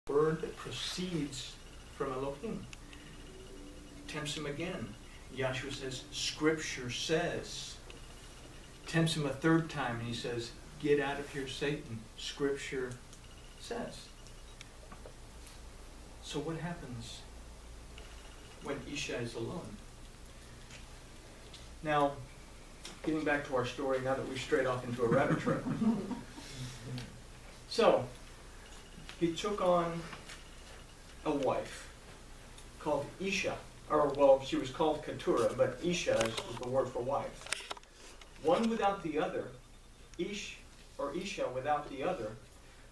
word that proceeds from Elohim. Tempts him again. Yahshua says, Scripture says. Tempts him a third time, and he says, get out of here, Satan. Scripture says. So what happens when Isha is alone? Now, getting back to our story, now that we've strayed off into a rabbit trail. So, he took on a wife called Isha. Or, well, she was called Keturah, but Isha is the word for wife. One without the other, Isha without the other,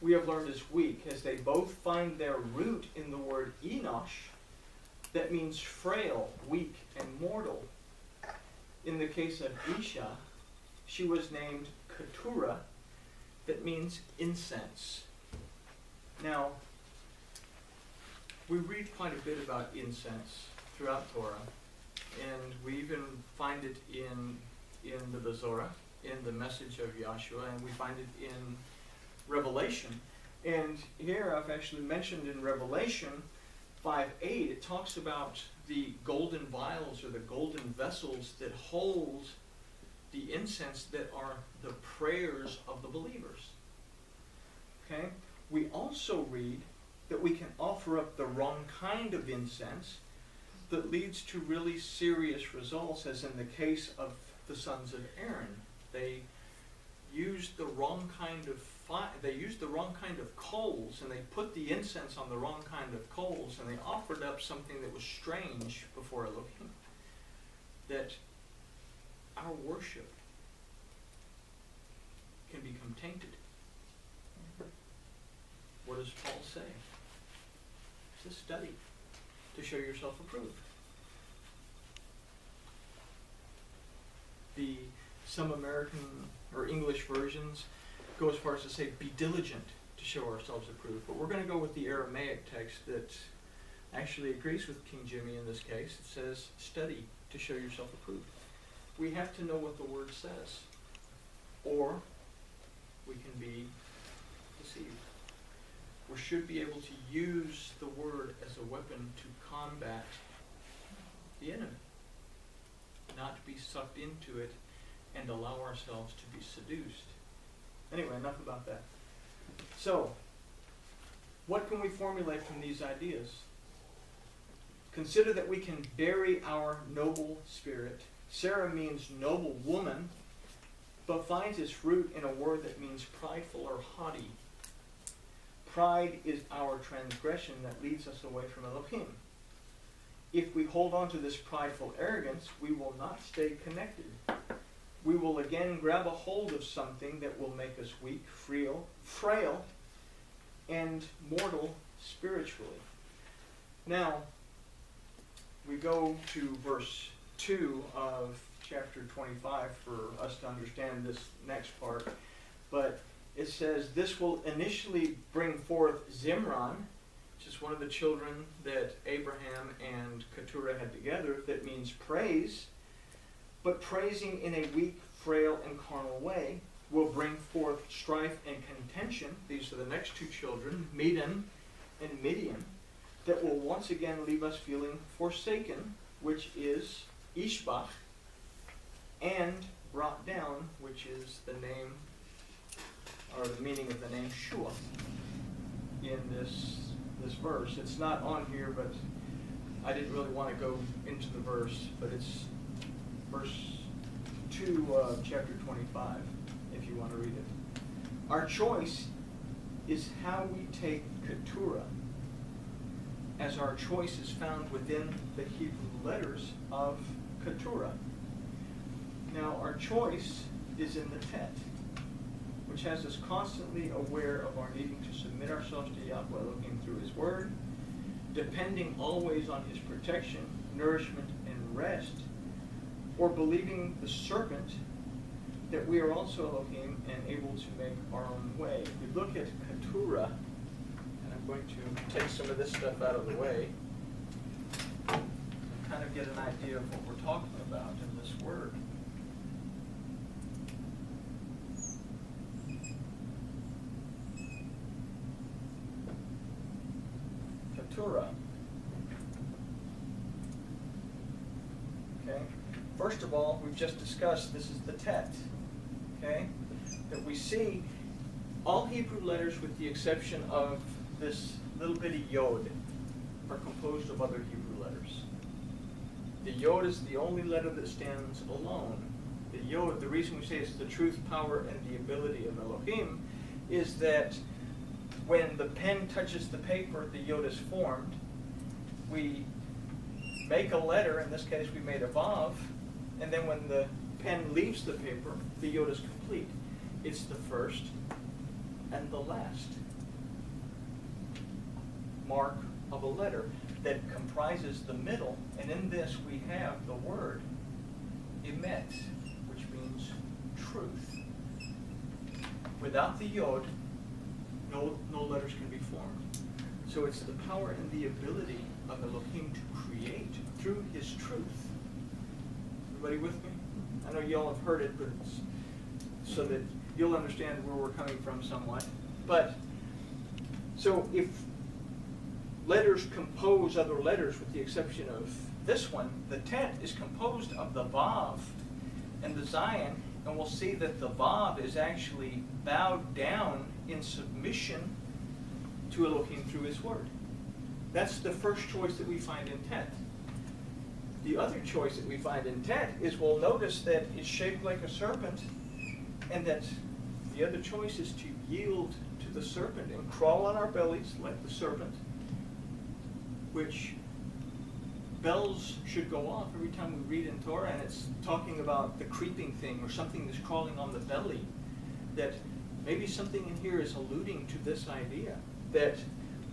we have learned is weak, as they both find their root in the word Enosh, that means frail, weak, and mortal. In the case of Isha, she was named Keturah, that means incense. Now, we read quite a bit about incense throughout Torah, and we even find it in the Bezorah, in the message of Yahshua, and we find it in Revelation. And here I've actually mentioned in Revelation 5:8, it talks about the golden vials or the golden vessels that hold the incense that are the prayers of the believers. Okay? We also read that we can offer up the wrong kind of incense that leads to really serious results, as in the case of the sons of Aaron. They used the wrong kind of coals, and they put the incense on the wrong kind of coals, and they offered up something that was strange before Elohim. That our worship can become tainted. What does Paul say? He says, study to show yourself approved. Some American or English versions go as far as to say, be diligent to show ourselves approved. But we're going to go with the Aramaic text that actually agrees with King Jimmy in this case. It says, study to show yourself approved. We have to know what the word says, or we can be deceived. We should be able to use the word as a weapon to combat the enemy, not to be sucked into it and allow ourselves to be seduced. Anyway, enough about that. So, what can we formulate from these ideas? Consider that we can bury our noble spirit. Sarah means noble woman, but finds its root in a word that means prideful or haughty. Pride is our transgression that leads us away from Elohim. If we hold on to this prideful arrogance, we will not stay connected. We will again grab a hold of something that will make us weak, frail, and mortal spiritually. Now, we go to verse 2 of chapter 25 for us to understand this next part. But it says, this will initially bring forth Zimran, which is one of the children that Abraham and Keturah had together, that means praise. But praising in a weak, frail, and carnal way will bring forth strife and contention. These are the next two children, Medan and Midian, that will once again leave us feeling forsaken, which is Ishbak, and brought down, which is the name, or the meaning of the name Shua in this verse. It's not on here, but I didn't really want to go into the verse, but it's verse 2 of chapter 25, if you want to read it. Our choice is how we take Keturah, as our choice is found within the Hebrew letters of Keturah. Now, our choice is in the Tet, which has us constantly aware of our needing to submit ourselves to Yahweh Elohim through His Word, depending always on His protection, nourishment, and rest, or believing the serpent that we are also Elohim and able to make our own way. If we look at Keturah, and I'm going to take some of this stuff out of the way, and kind of get an idea of what we're talking about in this word. Keturah. Okay? First of all, we've just discussed this is the tet. Okay? That we see all Hebrew letters, with the exception of this little bitty yod, are composed of other Hebrew letters. The yod is the only letter that stands alone. The yod, the reason we say it's the truth, power, and the ability of Elohim, is that when the pen touches the paper, the yod is formed. We make a letter, in this case we made a vav, and then when the pen leaves the paper, the yod is complete. It's the first and the last mark of a letter that comprises the middle, and in this we have the word emet, which means truth. Without the yod, no letters can be formed. So it's the power and the ability of Elohim to create through his truth. Everybody with me? I know you all have heard it, but it's so that you'll understand where we're coming from somewhat. But, so if letters compose other letters, with the exception of this one, the tet is composed of the vav and the zayin, and we'll see that the vav is actually bowed down in submission to Elohim through his word. That's the first choice that we find in tet. The other choice that we find in tet is, we'll notice that it's shaped like a serpent, and that the other choice is to yield to the serpent and crawl on our bellies like the serpent, which bells should go off every time we read in Torah, and it's talking about the creeping thing or something that's crawling on the belly. That maybe something in here is alluding to this idea that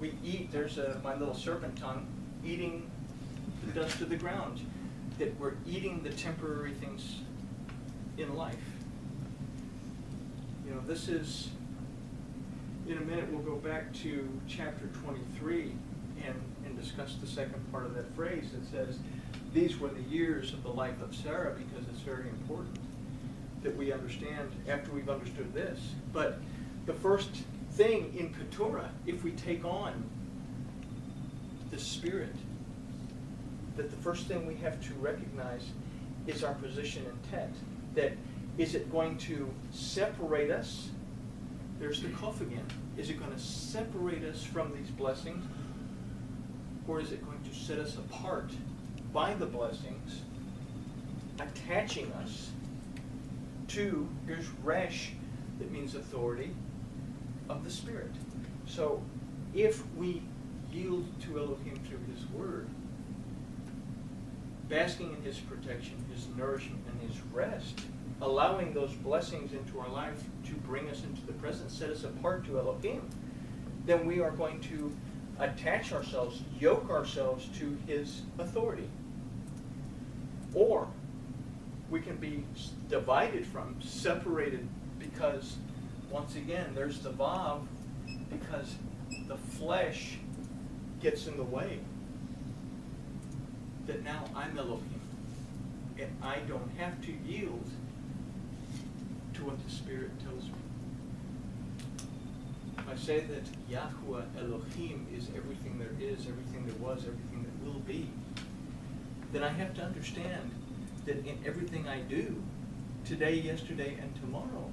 we eat, there's my little serpent tongue, eating the dust of the ground, that we're eating the temporary things in life. You know, this is, in a minute we'll go back to chapter 23 and discuss the second part of that phrase that says, these were the years of the life of Sarah, because it's very important that we understand after we've understood this. But the first thing in Keturah, if we take on the Spirit, that the first thing we have to recognize is our position in tet. That is it going to separate us? There's the kof again. Is it going to separate us from these blessings? Or is it going to set us apart by the blessings, attaching us to, here's resh, that means authority, of the Spirit. So if we yield to Elohim through his word, basking in his protection, his nourishment, and his rest, allowing those blessings into our life to bring us into the present, set us apart to Elohim, then we are going to attach ourselves, yoke ourselves to his authority. Or we can be divided from, separated, because once again there's the vav, because the flesh gets in the way. That now I'm Elohim, and I don't have to yield to what the Spirit tells me. If I say that Yahuwah Elohim is everything there is, everything there was, everything that will be, then I have to understand that in everything I do, today, yesterday, and tomorrow,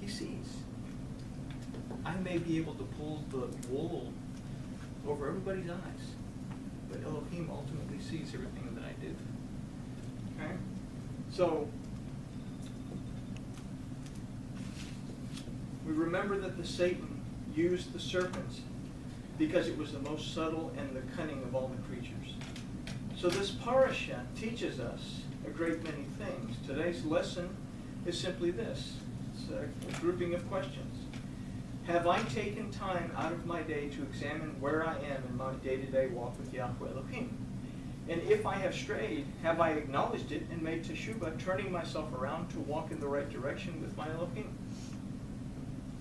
he sees. I may be able to pull the wool over everybody's eyes, but Elohim ultimately sees everything that I do. Okay? So, we remember that the Satan used the serpent because it was the most subtle and the cunning of all the creatures. So this parasha teaches us a great many things. Today's lesson is simply this. It's a grouping of questions. Have I taken time out of my day to examine where I am in my day-to-day walk with Yahweh Elohim? And if I have strayed, have I acknowledged it and made teshuvah, turning myself around to walk in the right direction with my Elohim?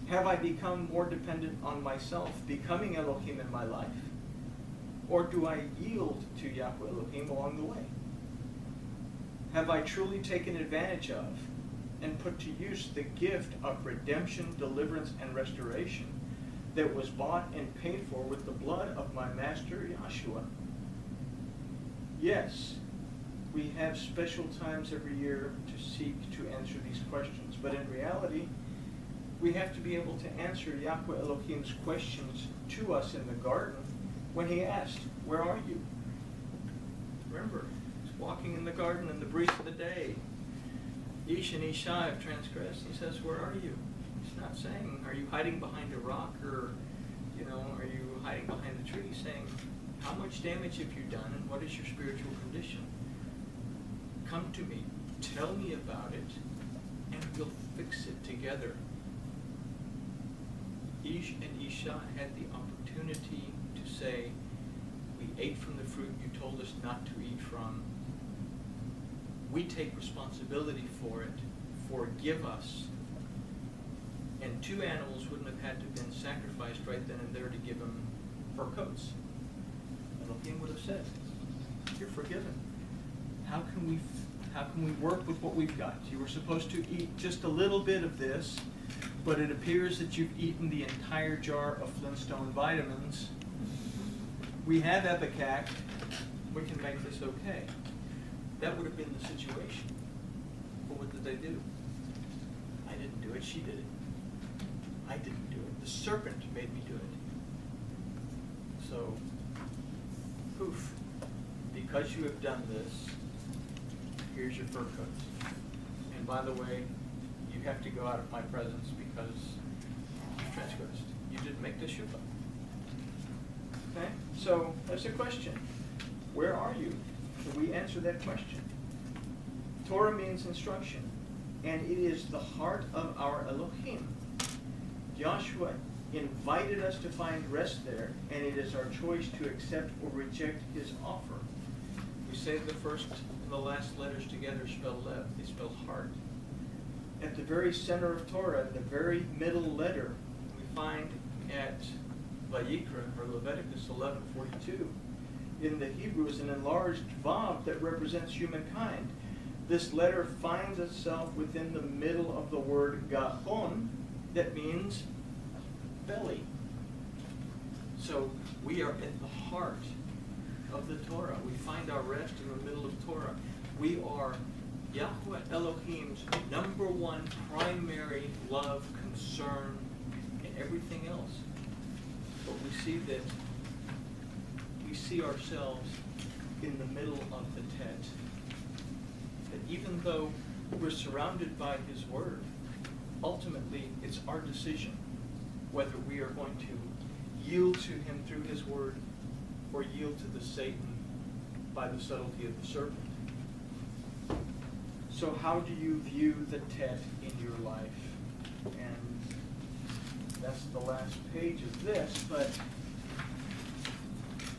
Have I become more dependent on myself, becoming Elohim in my life? Or do I yield to Yahweh Elohim along the way? Have I truly taken advantage of and put to use the gift of redemption, deliverance, and restoration that was bought and paid for with the blood of my master Yahshua. Yes, we have special times every year to seek to answer these questions, but in reality, we have to be able to answer Yahweh Elohim's questions to us in the garden when he asked, "Where are you?" Remember, he's walking in the garden in the breeze of the day. Ish and Isha have transgressed. He says, "Where are you?" He's not saying, "Are you hiding behind a rock?" or, "Are you hiding behind the tree?" He's saying, "How much damage have you done, and what is your spiritual condition? Come to me, tell me about it, and we'll fix it together." Ish and Isha had the opportunity to say, "We ate from the fruit you told us not to eat from. We take responsibility for it. Forgive us." And 2 animals wouldn't have had to have been sacrificed right then and there to give him fur coats. Elohim would have said, "You're forgiven. How can we work with what we've got? You were supposed to eat just a little bit of this, but it appears that you've eaten the entire jar of Flintstone vitamins. We have Epicac. We can make this okay." That would have been the situation. But what did they do? "I didn't do it. She did it. I didn't do it. The serpent made me do it." So, poof. Because you have done this, here's your fur coats. And by the way, you have to go out of my presence because you transgressed. You didn't make the shuvah. Okay? So, that's the question. Where are you? Can we answer that question? Torah means instruction, and it is the heart of our Elohim. Joshua invited us to find rest there, and it is our choice to accept or reject his offer. We say the first and the last letters together spell lev, they spell heart. At the very center of Torah, in the very middle letter, we find at Vayikra, or Leviticus 11:42, in the Hebrew is an enlarged vav that represents humankind. This letter finds itself within the middle of the word gachon, that means belly. So we are at the heart of the Torah. We find our rest in the middle of Torah. We are Yahweh Elohim's #1 primary love, concern, and everything else. But we see ourselves in the middle of the tet. That even though we're surrounded by his word, ultimately it's our decision whether we are going to yield to him through his word or yield to the Satan by the subtlety of the serpent. So how do you view the tet in your life? And that's the last page of this, but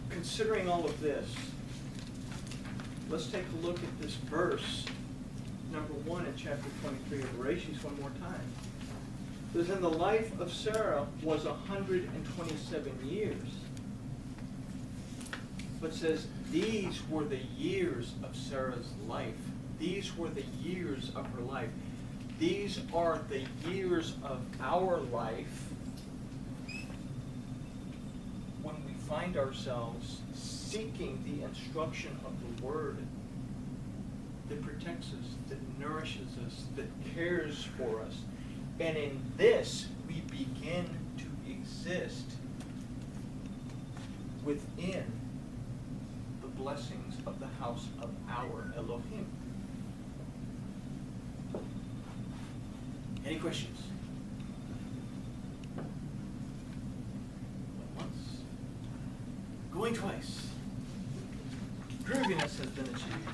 considering all of this, let's take a look at this verse, number 1 in chapter 23 of Bereshit one more time. It says, "And the life of Sarah was 127 years. But says, these were the years of Sarah's life. These were the years of her life. These are the years of our life when we find ourselves seeking the instruction of the Word that protects us, that nourishes us, that cares for us. And in this, we begin to exist within the blessings of the house of our Elohim. Any questions? Once. Going twice. Grooviness has been achieved.